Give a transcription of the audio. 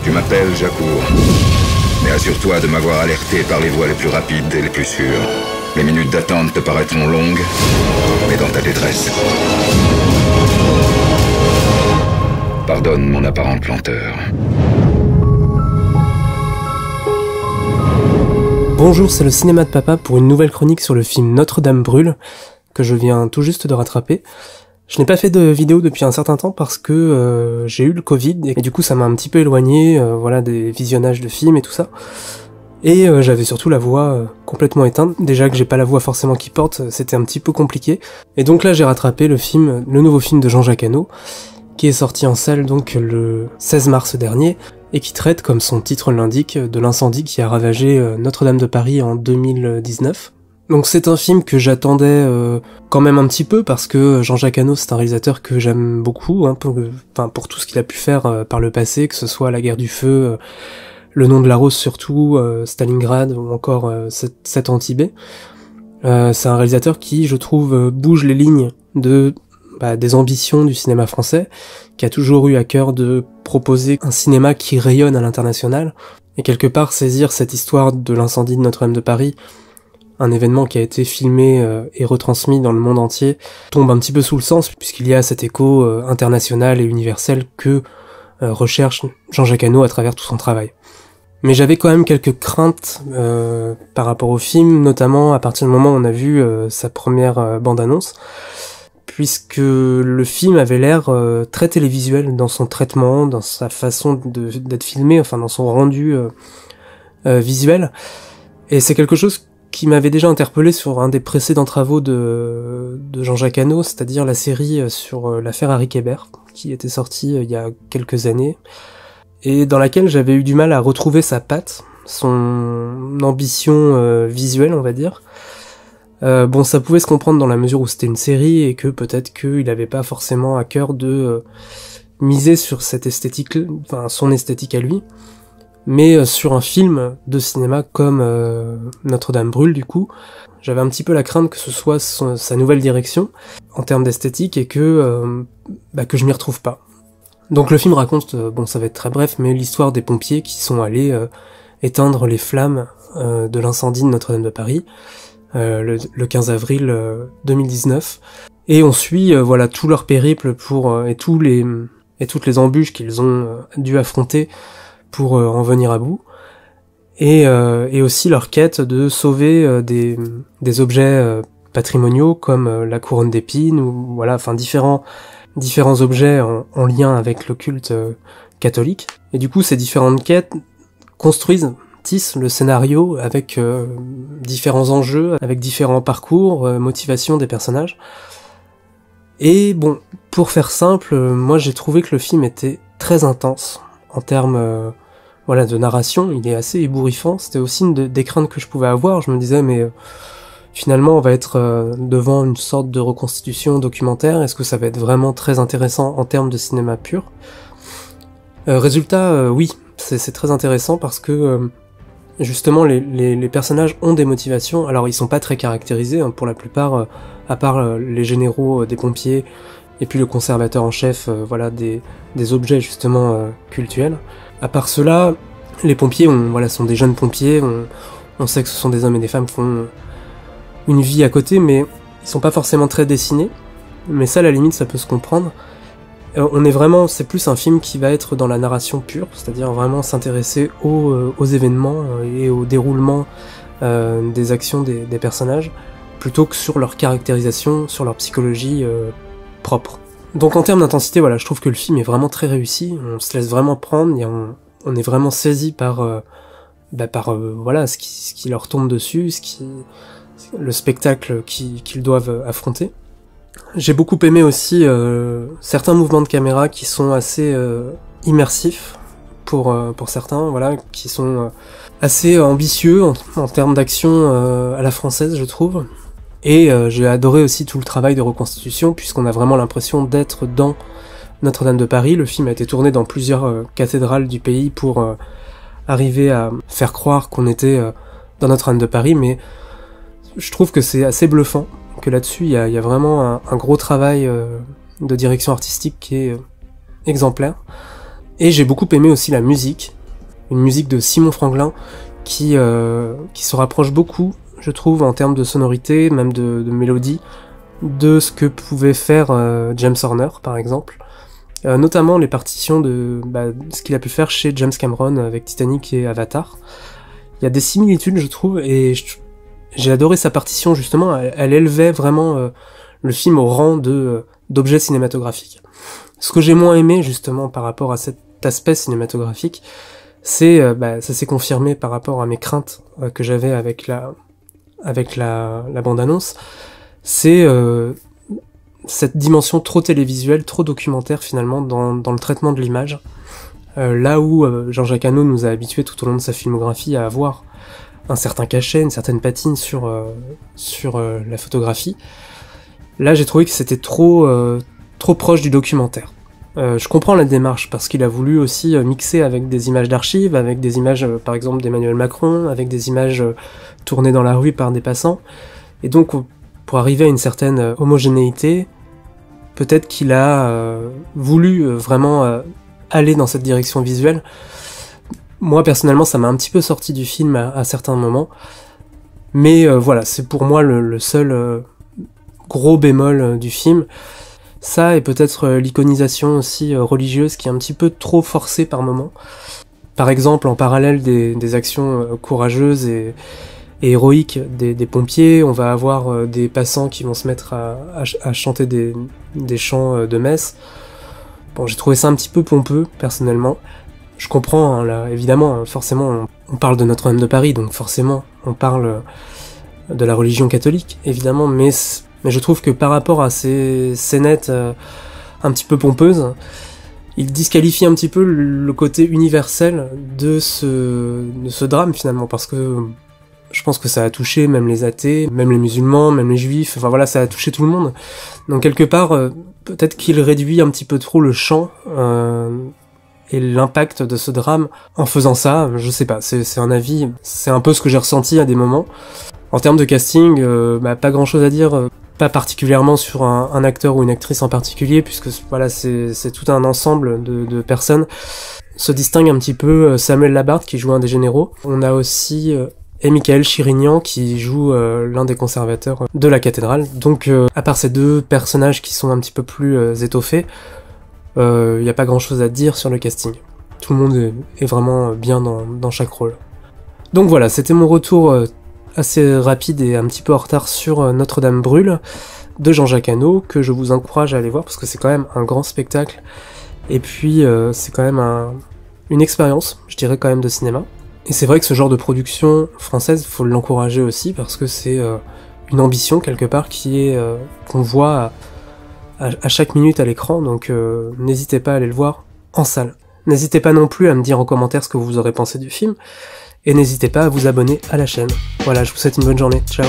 Tu m'appelles, j'accours. Mais assure-toi de m'avoir alerté par les voies les plus rapides et les plus sûres. Les minutes d'attente te paraîtront longues, mais dans ta détresse. Pardonne mon apparente lenteur. Bonjour, c'est le cinéma de papa pour une nouvelle chronique sur le film Notre-Dame brûle, que je viens tout juste de rattraper. Je n'ai pas fait de vidéo depuis un certain temps parce que j'ai eu le Covid, et du coup ça m'a un petit peu éloigné des visionnages de films et tout ça. Et j'avais surtout la voix complètement éteinte. Déjà que j'ai pas la voix forcément qui porte, c'était un petit peu compliqué. Et donc là j'ai rattrapé le nouveau film de Jean-Jacques Hano, qui est sorti en salle donc le 16 mars dernier, et qui traite, comme son titre l'indique, de l'incendie qui a ravagé Notre-Dame de Paris en 2019. Donc c'est un film que j'attendais quand même un petit peu, parce que Jean-Jacques Hano c'est un réalisateur que j'aime beaucoup, pour tout ce qu'il a pu faire par le passé, que ce soit La Guerre du Feu, Le Nom de la Rose surtout, Stalingrad, ou encore 7 ans Tibet. C'est un réalisateur qui, je trouve, bouge les lignes des ambitions du cinéma français, qui a toujours eu à cœur de proposer un cinéma qui rayonne à l'international, et quelque part saisir cette histoire de l'incendie de Notre-Dame de Paris, un événement qui a été filmé et retransmis dans le monde entier, tombe un petit peu sous le sens, puisqu'il y a cet écho international et universel que recherche Jean-Jacques Hano à travers tout son travail. Mais j'avais quand même quelques craintes par rapport au film, notamment à partir du moment où on a vu sa première bande-annonce, puisque le film avait l'air très télévisuel dans son traitement, dans sa façon d'être filmé, dans son rendu visuel. Et c'est quelque chose qui m'avait déjà interpellé sur un des précédents travaux de Jean-Jacques Hano, c'est-à-dire la série sur l'affaire Harry Kéber, qui était sortie il y a quelques années, et dans laquelle j'avais eu du mal à retrouver sa patte, son ambition visuelle, on va dire. Ça pouvait se comprendre dans la mesure où c'était une série, et que peut-être qu'il avait pas forcément à cœur de miser sur cette esthétique, son esthétique à lui, mais sur un film de cinéma comme Notre-Dame brûle, du coup, j'avais un petit peu la crainte que ce soit sa nouvelle direction en termes d'esthétique, et que je m'y retrouve pas. Donc le film raconte, ça va être très bref, mais l'histoire des pompiers qui sont allés éteindre les flammes de l'incendie de Notre-Dame de Paris le 15 avril 2019, et on suit tout leur périple et toutes les embûches qu'ils ont dû affronter pour en venir à bout, et aussi leur quête de sauver des objets patrimoniaux comme la couronne d'épines, ou différents objets en lien avec le culte catholique. Et du coup ces différentes quêtes tissent le scénario avec différents enjeux, avec différents parcours, motivations des personnages. Et pour faire simple, moi j'ai trouvé que le film était très intense en termes de narration. Il est assez ébouriffant. C'était aussi une des craintes que je pouvais avoir. Je me disais, mais finalement on va être devant une sorte de reconstitution documentaire. Est-ce que ça va être vraiment très intéressant en termes de cinéma pur ? Résultat, oui, c'est très intéressant, parce que justement les personnages ont des motivations. Alors ils sont pas très caractérisés pour la plupart, à part les généraux des pompiers, et puis le conservateur en chef des objets justement cultuels. À part cela, les pompiers sont des jeunes pompiers, on sait que ce sont des hommes et des femmes qui font une vie à côté, mais ils sont pas forcément très dessinés, mais ça à la limite ça peut se comprendre. C'est plus un film qui va être dans la narration pure, c'est-à-dire vraiment s'intéresser aux événements et au déroulement des actions des personnages, plutôt que sur leur caractérisation, sur leur psychologie propre. Donc en termes d'intensité, je trouve que le film est vraiment très réussi, on se laisse vraiment prendre, on est vraiment saisi par ce qui leur tombe dessus, le spectacle qu'ils doivent affronter. J'ai beaucoup aimé aussi certains mouvements de caméra qui sont assez immersifs pour certains, qui sont assez ambitieux en termes d'action à la française, je trouve. Et j'ai adoré aussi tout le travail de reconstitution, puisqu'on a vraiment l'impression d'être dans Notre-Dame de Paris. Le film a été tourné dans plusieurs cathédrales du pays pour arriver à faire croire qu'on était dans Notre-Dame de Paris, mais je trouve que c'est assez bluffant, que là-dessus il y a vraiment un gros travail de direction artistique qui est exemplaire. Et j'ai beaucoup aimé aussi la musique, une musique de Simon Franglin qui se rapproche beaucoup, je trouve, en termes de sonorité, même de mélodie, de ce que pouvait faire James Horner, par exemple. Notamment les partitions de ce qu'il a pu faire chez James Cameron avec Titanic et Avatar. Il y a des similitudes, je trouve, et j'ai adoré sa partition, justement. Elle élevait vraiment le film au rang d'objet cinématographique. Ce que j'ai moins aimé, justement, par rapport à cet aspect cinématographique, c'est ça s'est confirmé par rapport à mes craintes que j'avais avec la bande-annonce, c'est cette dimension trop télévisuelle, trop documentaire finalement dans le traitement de l'image. Là où Jean-Jacques Hano nous a habitués tout au long de sa filmographie à avoir un certain cachet, une certaine patine sur la photographie, là j'ai trouvé que c'était trop proche du documentaire. Je comprends la démarche parce qu'il a voulu aussi mixer avec des images d'archives, avec des images par exemple d'Emmanuel Macron, avec des images tournées dans la rue par des passants, et donc pour arriver à une certaine homogénéité, peut-être qu'il a voulu vraiment aller dans cette direction visuelle. Moi personnellement ça m'a un petit peu sorti du film à certains moments, mais voilà, c'est pour moi le seul gros bémol du film. Ça, et peut-être l'iconisation aussi religieuse qui est un petit peu trop forcée par moments. Par exemple, en parallèle des actions courageuses et héroïques des pompiers, on va avoir des passants qui vont se mettre à chanter des chants de messe. Bon, j'ai trouvé ça un petit peu pompeux, personnellement. Je comprends, hein, là, évidemment, forcément, on parle de Notre-Dame de Paris, donc forcément, on parle de la religion catholique, évidemment, mais je trouve que par rapport à ces scénettes un petit peu pompeuses, il disqualifie un petit peu le côté universel de ce drame finalement, parce que je pense que ça a touché même les athées, même les musulmans, même les juifs, enfin voilà, ça a touché tout le monde. Donc quelque part, peut-être qu'il réduit un petit peu trop le champ et l'impact de ce drame en faisant ça, je sais pas, c'est un avis, c'est un peu ce que j'ai ressenti à des moments. En termes de casting, pas grand chose à dire, pas particulièrement sur un acteur ou une actrice en particulier, puisque voilà, c'est tout un ensemble de personnes. Se distingue un petit peu Samuel Labarthe qui joue un des généraux. On a aussi Michael Chirignan qui joue l'un des conservateurs de la cathédrale. Donc à part ces deux personnages qui sont un petit peu plus étoffés, il n'y a pas grand chose à dire sur le casting. Tout le monde est vraiment bien dans chaque rôle. Donc voilà, c'était mon retour assez rapide et un petit peu en retard sur Notre-Dame brûle de Jean-Jacques Hano, que je vous encourage à aller voir parce que c'est quand même un grand spectacle et puis c'est quand même une expérience, je dirais quand même, de cinéma. Et c'est vrai que ce genre de production française, faut l'encourager aussi parce que c'est une ambition quelque part qui est qu'on voit à chaque minute à l'écran, donc n'hésitez pas à aller le voir en salle. N'hésitez pas non plus à me dire en commentaire ce que vous aurez pensé du film, et n'hésitez pas à vous abonner à la chaîne. Voilà, je vous souhaite une bonne journée, ciao.